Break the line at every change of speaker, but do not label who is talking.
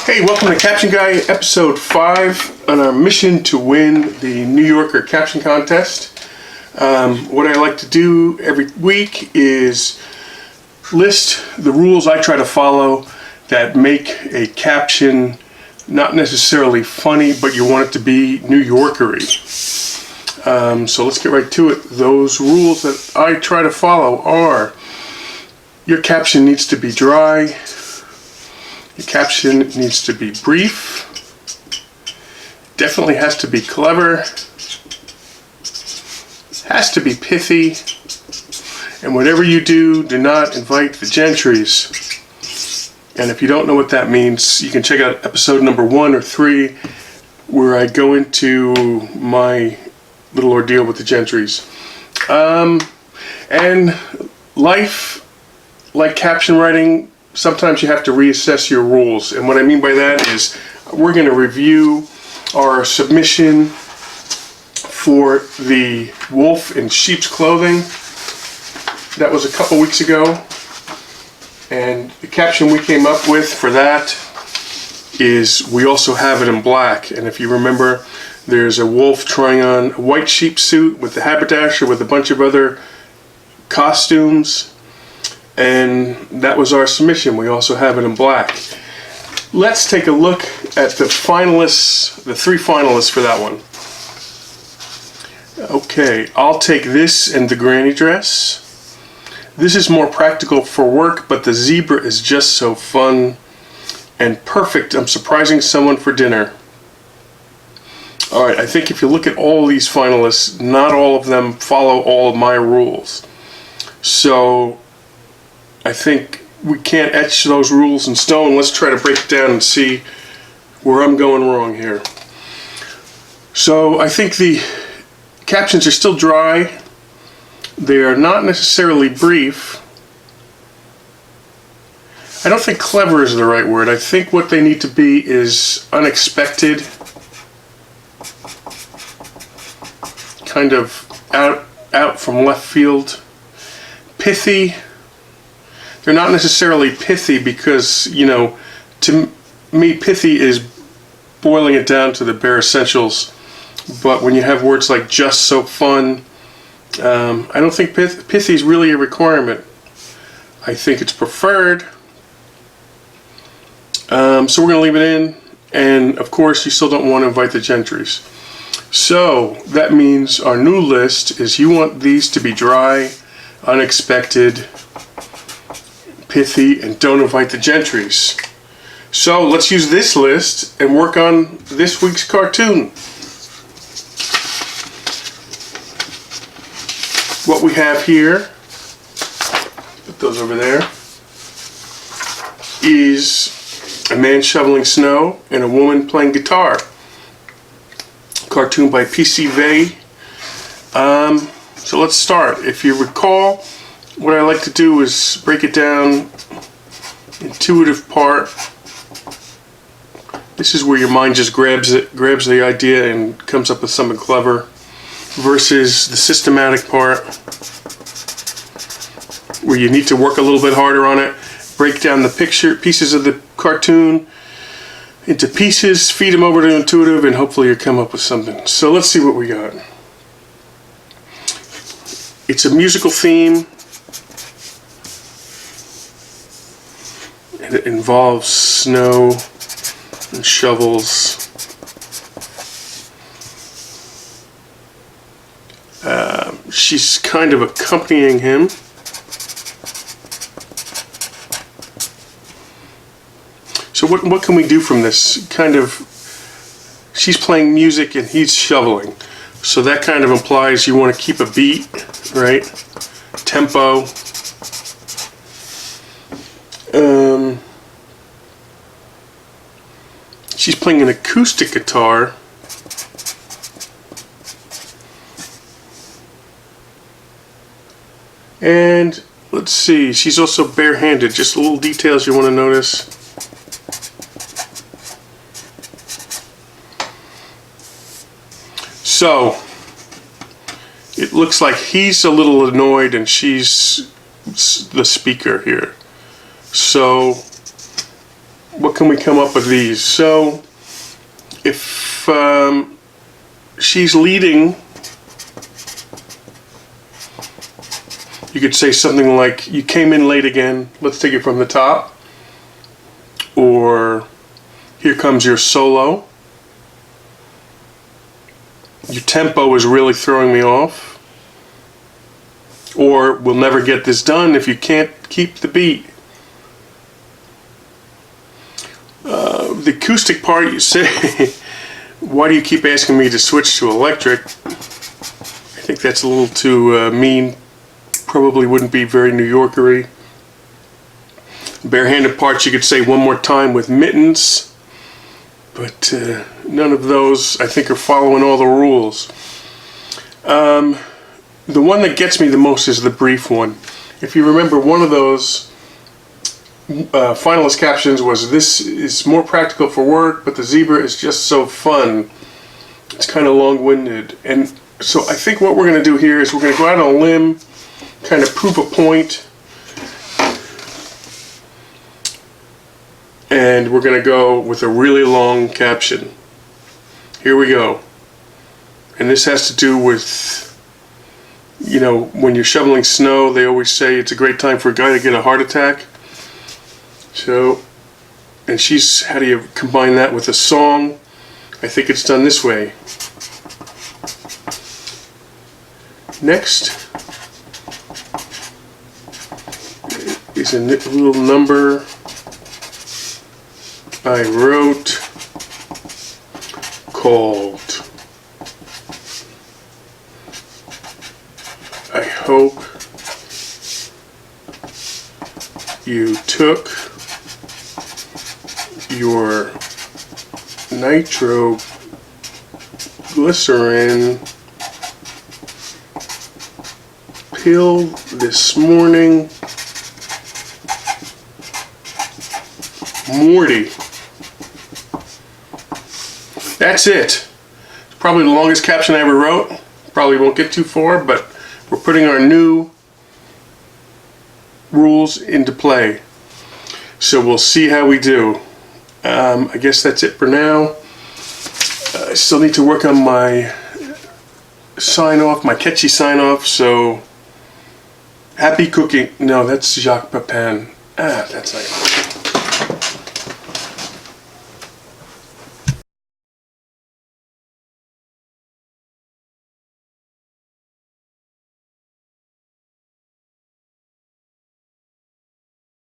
Hey, welcome to Caption Guy, episode 5, on our mission to win the New Yorker Caption Contest. What I like to do every week is list the rules I try to follow that make a caption not necessarily funny, but you want it to be New Yorkery. So let's get right to it. Those rules that I try to follow are: your caption needs to be dry. Your caption needs to be brief. Definitely has to be clever. Has to be pithy. And whatever you do, do not invite the gentries. And if you don't know what that means, you can check out episode number 1 or 3, where I go into my little ordeal with the gentries. And life, like caption writing, sometimes you have to reassess your rules. And what I mean by that is we're going to review our submission for the wolf in sheep's clothing. That was a couple weeks ago. And the caption we came up with for that is we also have it in black. And if you remember, there's a wolf trying on a white sheep suit with the haberdasher with a bunch of other costumes. And that was our submission. We also have it in black. Let's take a look at the finalists, the 3 finalists for that one. Okay, I'll take this and the granny dress. This is more practical for work, but the zebra is just so fun and perfect. I'm surprising someone for dinner. Alright, I think if you look at all these finalists, not all of them follow all of my rules. So I think we can't etch those rules in stone. Let's try to break it down and see where I'm going wrong here. So I think the captions are still dry. They are not necessarily brief. I don't think clever is the right word. I think what they need to be is unexpected. Kind of out from left field. Pithy. They're not necessarily pithy because, you know, to me, pithy is boiling it down to the bare essentials. But when you have words like just so fun, I don't think pithy is really a requirement. I think it's preferred. So we're going to leave it in. And, of course, you still don't want to invite the gentries. So that means our new list is you want these to be dry, unexpected, pithy, and don't invite the gentries. So let's use this list and work on this week's cartoon. What we have here, put those over there, is a man shoveling snow and a woman playing guitar. Cartoon by PC Vey. So let's start. If you recall, what I like to do is break it down, intuitive part. This is where your mind just grabs the idea and comes up with something clever, versus the systematic part, where you need to work a little bit harder on it, break down the pieces of the cartoon into pieces, feed them over to intuitive, and hopefully you'll come up with something. So let's see what we got. It's a musical theme. And it involves snow and shovels. She's kind of accompanying him. So what can we do from this? Kind of, she's playing music and he's shoveling. So that kind of implies you want to keep a beat, right? Tempo. She's playing an acoustic guitar. And let's see, she's also barehanded. Just little details you want to notice. So it looks like he's a little annoyed and she's the speaker here. So what can we come up with these? So if she's leading, you could say something like, you came in late again, let's take it from the top. Or, here comes your solo. Your tempo is really throwing me off. Or, we'll never get this done if you can't keep the beat. The acoustic part, you say, why do you keep asking me to switch to electric? I think that's a little too mean. Probably wouldn't be very New Yorkery. Barehanded parts, you could say one more time with mittens. But none of those, I think, are following all the rules. The one that gets me the most is the brief one. If you remember, one of those finalist captions was, this is more practical for work, but the zebra is just so fun. It's kind of long-winded. And so I think what we're going to do here is we're going to go out on a limb, kind of prove a point, and we're going to go with a really long caption. Here we go. And this has to do with, you know, when you're shoveling snow, they always say it's a great time for a guy to get a heart attack. So, and she's, how do you combine that with a song? I think it's done this way. Next is a little number I wrote called I Hope You Took Your nitroglycerin pill this morning. Morty. That's it. It's probably the longest caption I ever wrote. Probably won't get too far, but we're putting our new rules into play. So we'll see how we do. I guess that's it for now. I still need to work on my sign-off, my catchy sign-off, so happy cooking. No, that's Jacques Pepin. That's not